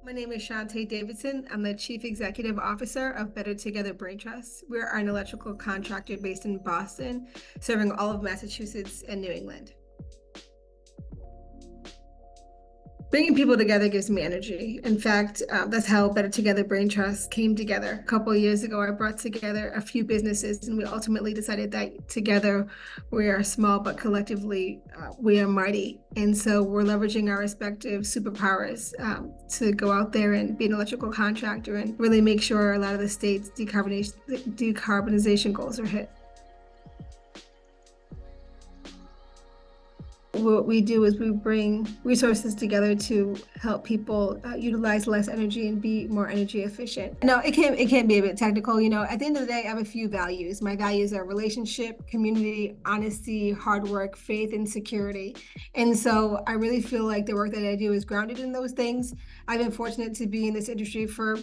My name is Shonté Davidson. I'm the Chief Executive Officer of Better Together Brain Trust. We're an electrical contractor based in Boston, serving all of Massachusetts and New England. Bringing people together gives me energy. In fact, that's how Better Together Brain Trust came together. A couple of years ago, I brought together a few businesses, and we ultimately decided that together we are small, but collectively we are mighty. And so we're leveraging our respective superpowers to go out there and be an electrical contractor and really make sure a lot of the state's decarbonization goals are hit. What we do is we bring resources together to help people utilize less energy and be more energy efficient. Now, it can be a bit technical. At the end of the day, I have a few values. My values are relationship, community, honesty, hard work, faith, and security. And so I really feel like the work that I do is grounded in those things. I've been fortunate to be in this industry for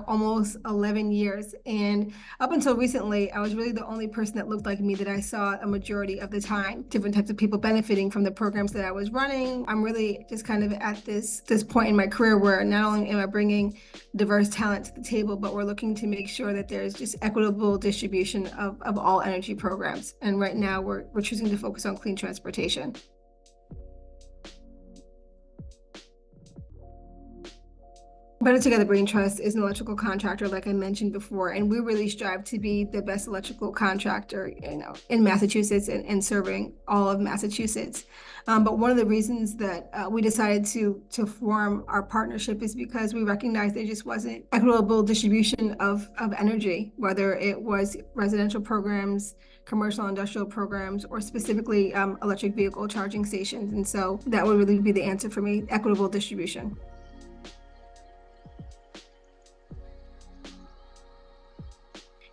almost 11 years. And up until recently, I was really the only person that looked like me that I saw a majority of the time. Different types of people benefiting from the programs that I was running. I'm really just kind of at this point in my career where not only am I bringing diverse talent to the table, but we're looking to make sure that there's just equitable distribution of all energy programs. And right now we're choosing to focus on clean transportation. Better Together Brain Trust is an electrical contractor, like I mentioned before, and we really strive to be the best electrical contractor, in Massachusetts and serving all of Massachusetts. But one of the reasons that we decided to form our partnership is because we recognized there just wasn't equitable distribution of energy, whether it was residential programs, commercial industrial programs, or specifically electric vehicle charging stations. And so that would really be the answer for me: equitable distribution.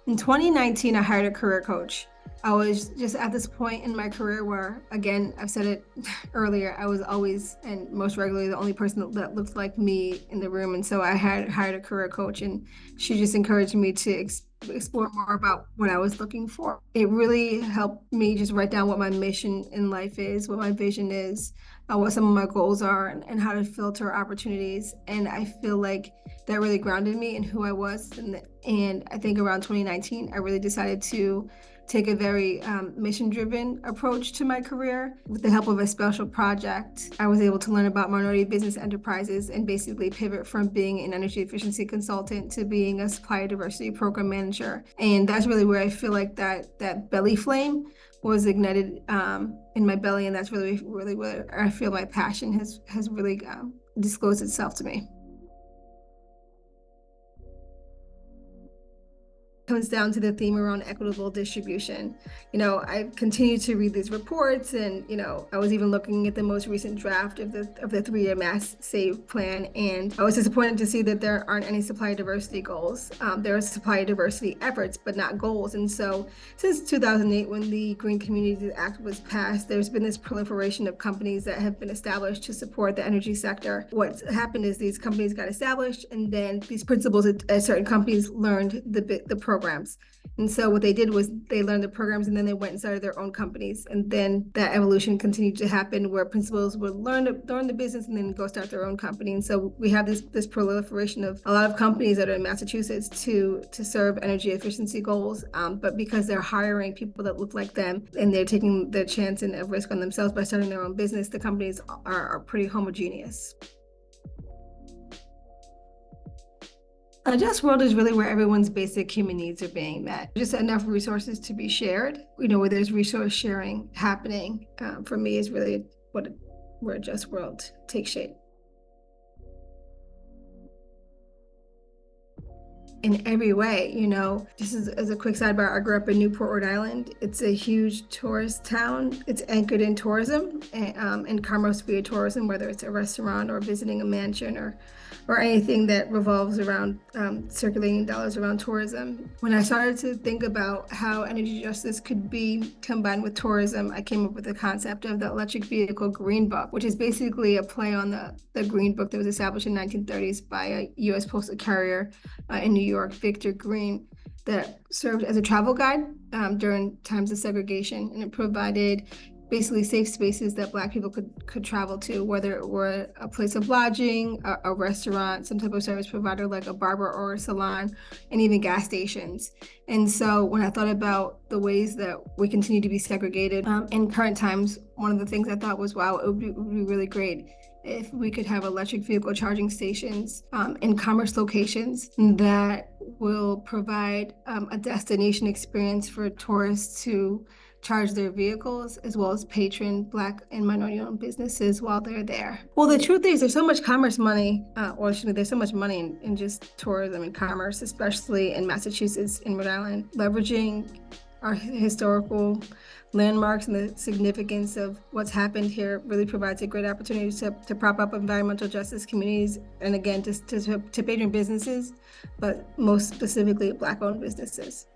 In 2019, I hired a career coach. I was just at this point in my career where, again, I've said it earlier, I was always and most regularly the only person that looked like me in the room. And so I had hired a career coach, and she just encouraged me to explore more about what I was looking for. It really helped me just write down what my mission in life is, what my vision is, what some of my goals are, and how to filter opportunities. And I feel like that really grounded me in who I was. And I think around 2019, I really decided to take a very mission-driven approach to my career. With the help of a special project, I was able to learn about minority business enterprises and basically pivot from being an energy efficiency consultant to being a supplier diversity program manager. And that's really where I feel like that belly flame was ignited in my belly, and that's really where I feel my passion has really disclosed itself to me. Comes down to the theme around equitable distribution. I've continued to read these reports, and I was even looking at the most recent draft of the 3-year Mass Save plan, and I was disappointed to see that there aren't any supply diversity goals. There are supply diversity efforts, but not goals. And so since 2008, when the Green Communities Act was passed, there's been this proliferation of companies that have been established to support the energy sector. What's happened is these companies got established, and then these principals at certain companies learned the programs. And so what they did was they learned the programs, and then they went and started their own companies. And then that evolution continued to happen where principals would learn the business and then go start their own company. And so we have this proliferation of a lot of companies that are in Massachusetts to serve energy efficiency goals. But because they're hiring people that look like them and they're taking the chance and a risk on themselves by starting their own business, the companies are pretty homogeneous. A just world is really where everyone's basic human needs are being met. Just enough resources to be shared, where there's resource sharing happening, for me is really where a just world takes shape. In every way, just as a quick sidebar, I grew up in Newport, Rhode Island. It's a huge tourist town. It's anchored in tourism and commerce via tourism, whether it's a restaurant or visiting a mansion or or anything that revolves around circulating dollars around tourism. When I started to think about how energy justice could be combined with tourism, I came up with the concept of the electric vehicle green book, which is basically a play on the green book that was established in the 1930s by a U.S. postal carrier in New York, Victor Green, that served as a travel guide during times of segregation, and it provided basically safe spaces that Black people could travel to, whether it were a place of lodging, a restaurant, some type of service provider like a barber or a salon, and even gas stations. And so when I thought about the ways that we continue to be segregated in current times, one of the things I thought was, wow, it would be really great if we could have electric vehicle charging stations in commerce locations that will provide a destination experience for tourists to charge their vehicles, as well as patron Black and minority-owned businesses while they're there. Well, the truth is there's so much commerce money, there's so much money in just tourism and commerce, especially in Massachusetts and Rhode Island, leveraging our historical landmarks and the significance of what's happened here really provides a great opportunity to prop up environmental justice communities, and again, to patron businesses, but most specifically Black-owned businesses.